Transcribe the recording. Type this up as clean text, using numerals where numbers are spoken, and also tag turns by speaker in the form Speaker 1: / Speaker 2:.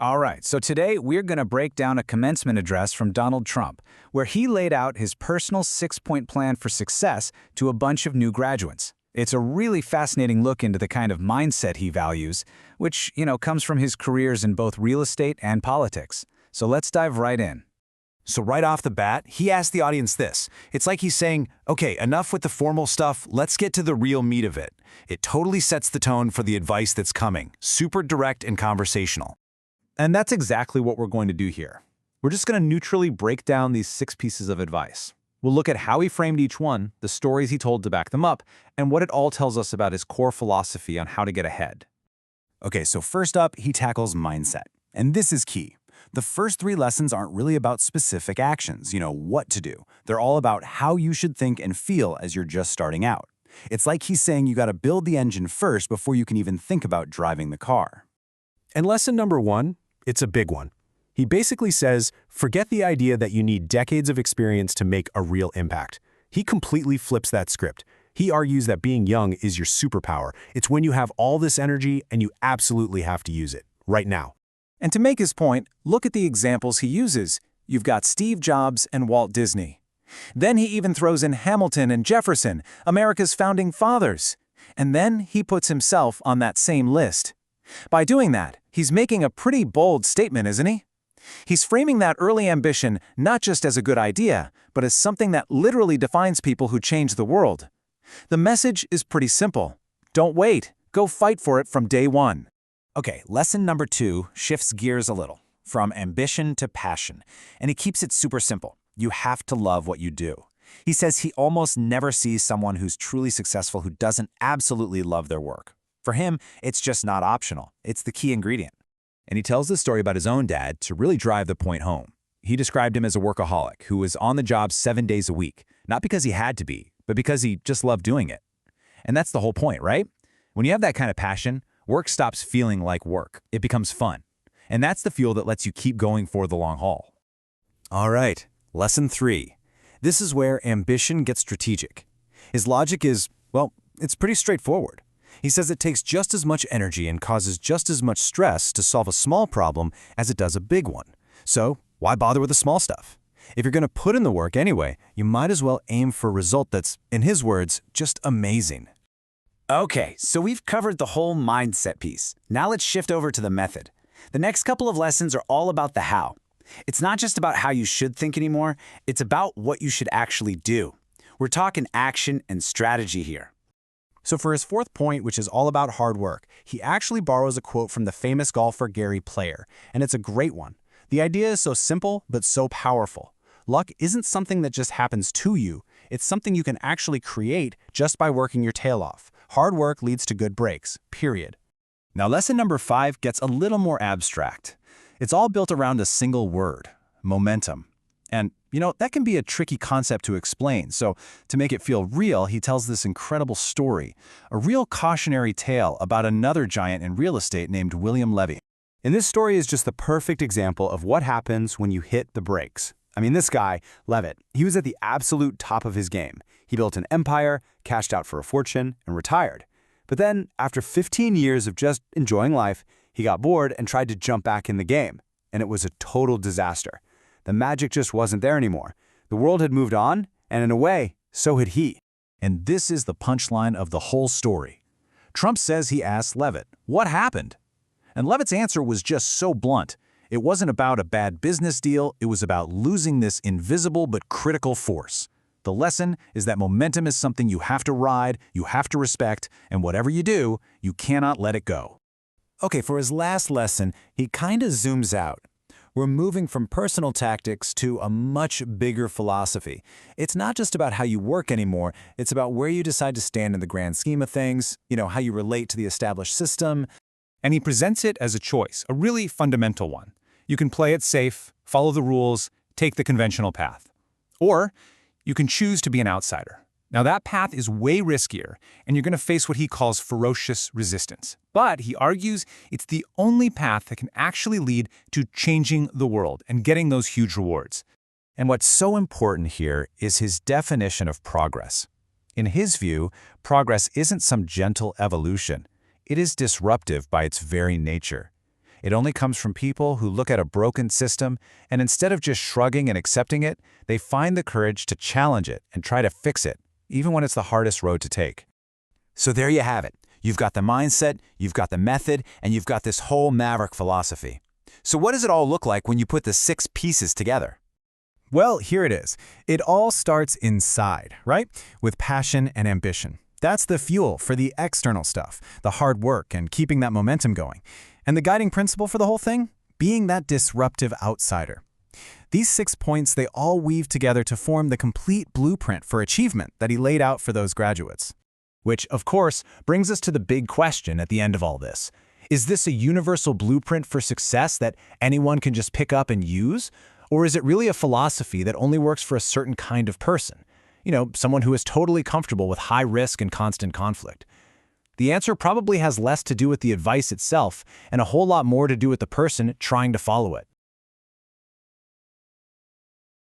Speaker 1: All right, so today we're going to break down a commencement address from Donald Trump, where he laid out his personal six-point plan for success to a bunch of new graduates. It's a really fascinating look into the kind of mindset he values, which, comes from his careers in both real estate and politics. So let's dive right in.
Speaker 2: So right off the bat, he asked the audience this. It's like he's saying, okay, enough with the formal stuff, let's get to the real meat of it. It totally sets the tone for the advice that's coming, super direct and conversational.
Speaker 3: And that's exactly what we're going to do here. We're just going to neutrally break down these 6 pieces of advice. We'll look at how he framed each one, the stories he told to back them up, and what it all tells us about his core philosophy on how to get ahead.
Speaker 2: Okay, so first up, he tackles mindset. And this is key. The first 3 lessons aren't really about specific actions, what to do. They're all about how you should think and feel as you're just starting out. It's like he's saying you got to build the engine first before you can even think about driving the car.
Speaker 4: And lesson number 1, it's a big one. He basically says, forget the idea that you need decades of experience to make a real impact. He completely flips that script. He argues that being young is your superpower. It's when you have all this energy and you absolutely have to use it, right now.
Speaker 5: And to make his point, look at the examples he uses. You've got Steve Jobs and Walt Disney. Then he even throws in Hamilton and Jefferson, America's founding fathers. And then he puts himself on that same list. By doing that, he's making a pretty bold statement, isn't he? He's framing that early ambition not just as a good idea, but as something that literally defines people who change the world. The message is pretty simple. Don't wait. Go fight for it from day one.
Speaker 2: Okay, lesson number 2 shifts gears a little, from ambition to passion, and he keeps it super simple. You have to love what you do. He says he almost never sees someone who's truly successful who doesn't absolutely love their work. For him, it's just not optional. It's the key ingredient.
Speaker 3: And he tells this story about his own dad to really drive the point home. He described him as a workaholic who was on the job 7 days a week, not because he had to be, but because he just loved doing it. And that's the whole point, right? When you have that kind of passion, work stops feeling like work. It becomes fun. And that's the fuel that lets you keep going for the long haul.
Speaker 2: All right, lesson 3. This is where ambition gets strategic. His logic is, well, it's pretty straightforward. He says it takes just as much energy and causes just as much stress to solve a small problem as it does a big one. So why bother with the small stuff? If you're going to put in the work anyway, you might as well aim for a result that's, in his words, just amazing.
Speaker 1: Okay, so we've covered the whole mindset piece. Now let's shift over to the method. The next couple of lessons are all about the how. It's not just about how you should think anymore, it's about what you should actually do. We're talking action and strategy here.
Speaker 4: So for his 4th point, which is all about hard work, he actually borrows a quote from the famous golfer Gary Player, and it's a great one. The idea is so simple, but so powerful. Luck isn't something that just happens to you. It's something you can actually create just by working your tail off. Hard work leads to good breaks, period.
Speaker 3: Now, lesson number 5 gets a little more abstract. It's all built around a single word, momentum. And, that can be a tricky concept to explain. So to make it feel real, he tells this incredible story, a real cautionary tale about another giant in real estate named William Levy.
Speaker 4: And this story is just the perfect example of what happens when you hit the brakes. I mean, this guy, Levitt, he was at the absolute top of his game. He built an empire, cashed out for a fortune, and retired. But then, after 15 years of just enjoying life, he got bored and tried to jump back in the game. And it was a total disaster. The magic just wasn't there anymore. The world had moved on, and in a way, so had he.
Speaker 3: And this is the punchline of the whole story. Trump says he asked Levitt, what happened? And Levitt's answer was just so blunt. It wasn't about a bad business deal, it was about losing this invisible but critical force. The lesson is that momentum is something you have to ride, you have to respect, and whatever you do, you cannot let it go.
Speaker 2: Okay, for his last lesson, he kind of zooms out. We're moving from personal tactics to a much bigger philosophy. It's not just about how you work anymore, it's about where you decide to stand in the grand scheme of things, how you relate to the established system.
Speaker 5: And he presents it as a choice, a really fundamental one. You can play it safe, follow the rules, take the conventional path. Or you can choose to be an outsider. Now that path is way riskier, and you're going to face what he calls ferocious resistance. But he argues it's the only path that can actually lead to changing the world and getting those huge rewards.
Speaker 3: And what's so important here is his definition of progress. In his view, progress isn't some gentle evolution. It is disruptive by its very nature. It only comes from people who look at a broken system and instead of just shrugging and accepting it, they find the courage to challenge it and try to fix it, even when it's the hardest road to take.
Speaker 2: So there you have it. You've got the mindset, you've got the method, and you've got this whole Maverick philosophy. So what does it all look like when you put the 6 pieces together?
Speaker 3: Well, here it is. It all starts inside, right? With passion and ambition. That's the fuel for the external stuff, the hard work and keeping that momentum going. And the guiding principle for the whole thing? Being that disruptive outsider. These 6 points, they all weave together to form the complete blueprint for achievement that he laid out for those graduates. Which, of course, brings us to the big question at the end of all this. Is this a universal blueprint for success that anyone can just pick up and use? Or is it really a philosophy that only works for a certain kind of person? You know, someone who is totally comfortable with high risk and constant conflict. The answer probably has less to do with the advice itself and a whole lot more to do with the person trying to follow it.